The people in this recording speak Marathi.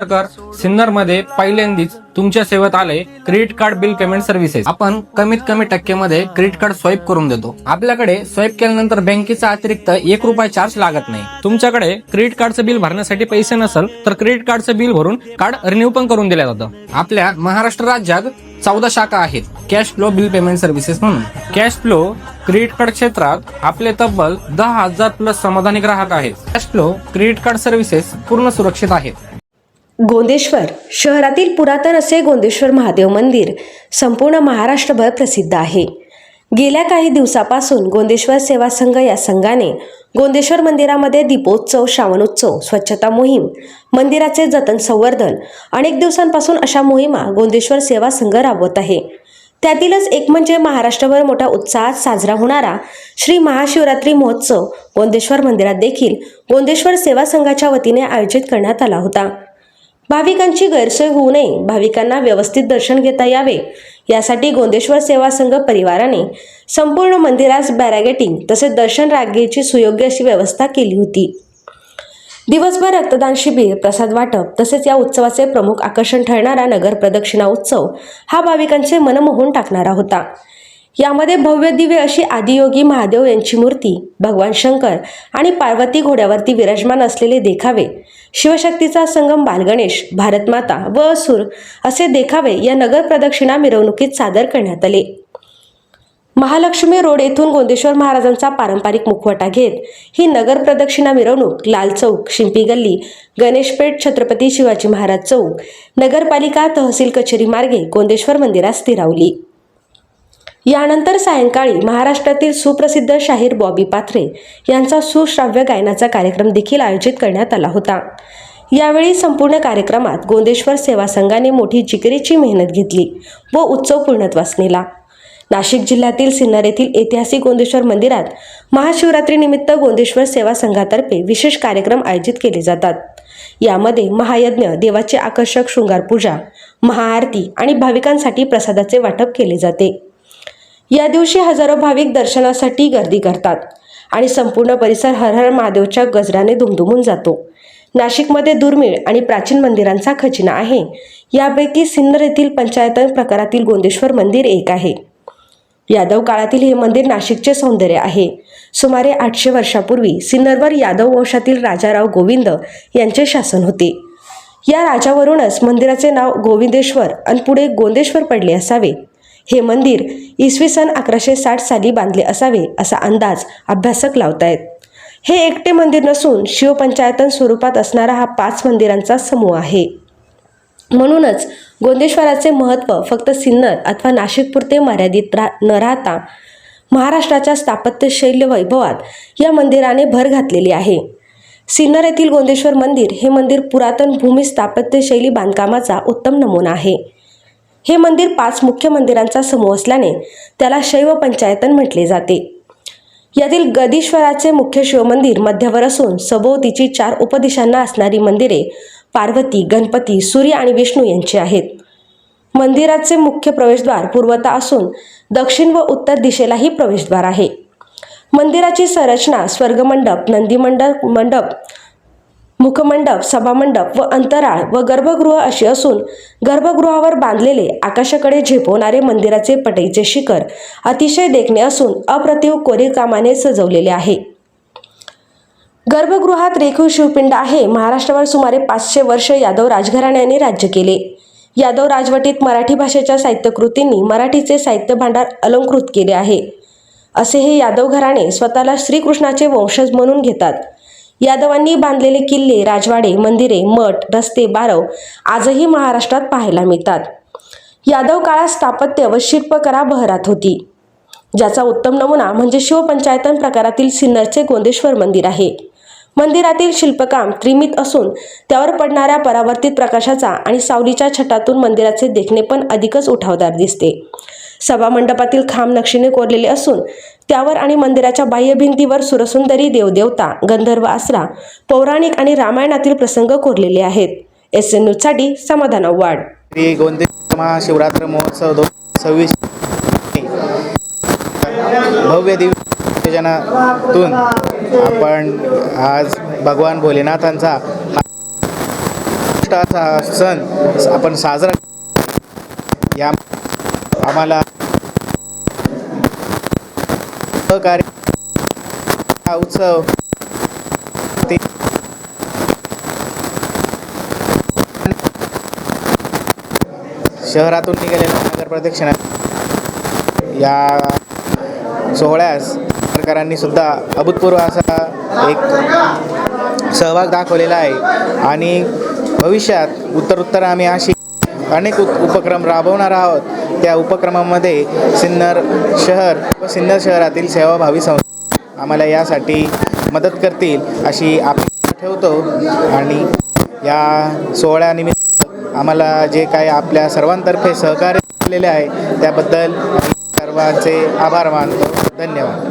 सरकार सिन्नरमध्ये पहिल्यांदाच तुमच्या सेवेत आले credit card bill payment services. आपण कमीत कमी टक्क्यामध्ये क्रेडिट कार्ड स्वाईप करून देतो। आपल्याकडे स्वाईप केल्यानंतर बँकेचा अतिरिक्त 1 रुपया चार्ज लागत नाही। तुमच्याकडे क्रेडिट कार्डचं बिल भरण्यासाठी पैसे नसेल तर क्रेडिट कार्डचं बिल भरून कार्ड रिन्यू पण करून दिलं जातं। आपल्या महाराष्ट्र राज्यात 14 शाखा आहेत cash flow bill payment services म्हणून। कॅश फ्लो क्रेडिट कार्ड क्षेत्रात आपले तब्बल 10,000 प्लस समाधानी ग्राहक आहेत। Cash flow credit card services पूर्ण सुरक्षित आहेत। गोंदेश्वर शहरातील पुरातन असे गोंदेश्वर महादेव मंदिर संपूर्ण महाराष्ट्रभर प्रसिद्ध आहे। गेल्या काही दिवसापासून गोंदेश्वर सेवा संघ या संघाने गोंदेश्वर मंदिरामध्ये दीपोत्सव, श्रावणोत्सव, स्वच्छता मोहीम, मंदिराचे जतन संवर्धन अनेक दिवसांपासून अशा मोहिमा गोंदेश्वर सेवा संघ राबवत आहे। त्यातीलच एक म्हणजे महाराष्ट्रभर मोठ्या उत्साहात साजरा होणारा श्री महाशिवरात्री महोत्सव गोंदेश्वर मंदिरात देखील गोंदेश्वर सेवा संघाच्या वतीने आयोजित करण्यात आला होता। भाविकांची गैरसोय होऊ नये, भाविकांना व्यवस्थित दर्शन घेता यावे यासाठी गोंदेश्वर सेवा संघ परिवाराने संपूर्ण मंदिरास बॅरिगेटिंग तसेच दर्शन रांगेची सुयोग्य अशी व्यवस्था केली होती। दिवसभर रक्तदान शिबिर, प्रसाद वाटप तसेच या उत्सवाचे प्रमुख आकर्षण ठरणारा नगर प्रदक्षिणा उत्सव हा भाविकांचे मन मोहून टाकणारा होता। यामध्ये भव्य दिव्य अशी आदियोगी महादेव यांची मूर्ती, भगवान शंकर आणि पार्वती घोड्यावरती विराजमान असलेले देखावे, शिवशक्तीचा संगम बालगणेश, भारतमाता व असुर असे देखावे या नगर प्रदक्षिणा मिरवणुकीत सादर करण्यात आले। महालक्ष्मी रोड येथून गोंदेश्वर महाराजांचा पारंपरिक मुखवटा घेत ही नगर प्रदक्षिणा मिरवणूक लाल चौक, शिंपी गल्ली, गणेशपेठ, छत्रपती शिवाजी महाराज चौक, नगरपालिका तहसील कचेरी मार्गे गोंदेश्वर मंदिरात स्थिरावली। यानंतर सायंकाळी महाराष्ट्रातील सुप्रसिद्ध शाहीर बॉबी पाथरे यांचा सुश्राव्य गायनाचा कार्यक्रम देखील आयोजित करण्यात आला होता। यावेळी संपूर्ण कार्यक्रमात गोंदेश्वर सेवा संघाने मोठी जिकिरीची मेहनत घेतली व उत्सव पूर्णत्वास नेला। नाशिक जिल्ह्यातील सिन्नर येथील ऐतिहासिक गोंदेश्वर मंदिरात महाशिवरात्री निमित्त गोंदेश्वर सेवा संघातर्फे विशेष कार्यक्रम आयोजित केले जातात। यामध्ये महायज्ञ, देवाची आकर्षक शृंगार पूजा, महाआरती आणि भाविकांसाठी प्रसादाचे वाटप केले जाते। या दिवशी हजारो भाविक दर्शनासाठी गर्दी करतात आणि संपूर्ण परिसर हर हर महादेवच्या गजराने दुमदुमून जातो। नाशिकमध्ये दुर्मिळ आणि प्राचीन मंदिरांचा खजिना आहे। यापैकी सिन्नर येथील पंचायतन प्रकारातील गोंदेश्वर मंदिर एक आहे। यादव काळातील हे मंदिर नाशिकचे सौंदर्य आहे। सुमारे 800 वर्षापूर्वी सिन्नरवर यादव वंशातील राजाराव गोविंद यांचे शासन होते। या राजावरूनच मंदिराचे नाव गोविंदेश्वर आणि पुढे गोंदेश्वर पडले असावे। हे मंदिर इसवी सन 1160 साली बांधले असावे असा अंदाज अभ्यासक लावतायत। हे एकटे मंदिर नसून शिवपंचायतन स्वरूपात असणारा हा 5 मंदिरांचा समूह आहे। म्हणूनच गोंदेश्वराचे महत्त्व फक्त सिन्नर अथवा नाशिकपुरते मर्यादित न राहता महाराष्ट्राच्या स्थापत्यशैल्य वैभवात या मंदिराने भर घातलेली आहे। सिन्नर येथील गोंदेश्वर मंदिर हे मंदिर पुरातन भूमी स्थापत्यशैली बांधकामाचा उत्तम नमुना आहे। हे मंदिर 5 मुख्य मंदिरांचा समूह असल्याने त्याला शैव पंचायतन म्हटले जाते। यातील गदीश्वराचे मुख्य शिवमंदिर मध्यवर असून सभोवतीची 4 उपदिशांना असणारी मंदिरे पार्वती, गणपती, सूर्य आणि विष्णू यांची आहेत। मंदिराचे मुख्य प्रवेशद्वार पूर्वता असून दक्षिण व उत्तर दिशेलाही प्रवेशद्वार आहे। मंदिराची संरचना स्वर्गमंडप, मंडप, मुखमंडप, सभामंडप व अंतराळ व गर्भगृह अशी असून गर्भगृहावर बांधलेले आकाशाकडे झेपवणारे मंदिराचे पटईचे शिखर अतिशय देखणे असून अप्रतिम कोरीवकामाने सजवलेले आहे। गर्भगृहात रेखीव शिवपिंड आहे। महाराष्ट्रावर सुमारे 500 वर्ष यादव राजघराण्याने राज्य केले। यादव राजवटीत मराठी भाषेच्या साहित्यकृतींनी मराठीचे साहित्य भांडार अलंकृत केले आहे। असे हे यादव घराणे स्वतःला श्रीकृष्णाचे वंशज म्हणून घेतात। यादवांनी बांधलेले किल्ले, राजवाडे, मंदिरे, मठ, रस्ते, बारव आजही महाराष्ट्रात पाहायला मिळतात। यादव काळात स्थापत्य व शिल्पकला बहरात होती, ज्याचा उत्तम नमुना म्हणजे शिवपंचायतन प्रकारातील सिन्नरचे गोंदेश्वर मंदिर आहे। मंदिरातील शिल्पकाम त्रिमित असून त्यावर पडणाऱ्या परावर्तित प्रकाशाचा आणि सावलीच्या छटातून मंदिराचे देखणे पण अधिकच उठावदार दिसते। सभामंडपातील खांब नक्षीने कोरलेले असून त्यावर आणि मंदिराच्या बाह्य भिंतीवर सुरसुंदरी, देवदेवता, गंधर्व आसरा, पौराणिक आणि रामायणातील प्रसंग कोरलेले आहेत। SN न्यूज साठी समाधान आव्हाड। श्री गोंदेश्वर महाशिवरात्र महोत्सव 2026 भव्य दिव्य आयोजनातून आपण आज भगवान भोलेनाथांचा उत्कृष्ट असा सण आपण साजरा या आम्हाला सहकार्य हा उत्सव शहरातून निघालेल्या नगर प्रदक्षिणा या सोहळ्यास सरकारांनी सुद्धा अभूतपूर्व असा एक सहभाग दाखवलेला आहे आणि भविष्यात उत्तरोत्तर आम्ही अशी अनेक उपक्रम राबवणार आहोत। त्या उपक्रमामध्ये सिन्नर शहर व सिन्नर शहरातील सेवाभावी संस्था आम्हाला यासाठी मदत करतील अशी अपेक्षा ठेवतो आणि या सोहळ्यानिमित्त आम्हाला जे काही आपल्या सर्वांतर्फे सहकार्य केलेले आहे त्याबद्दल सर्वांचे आभार मानतो। धन्यवाद।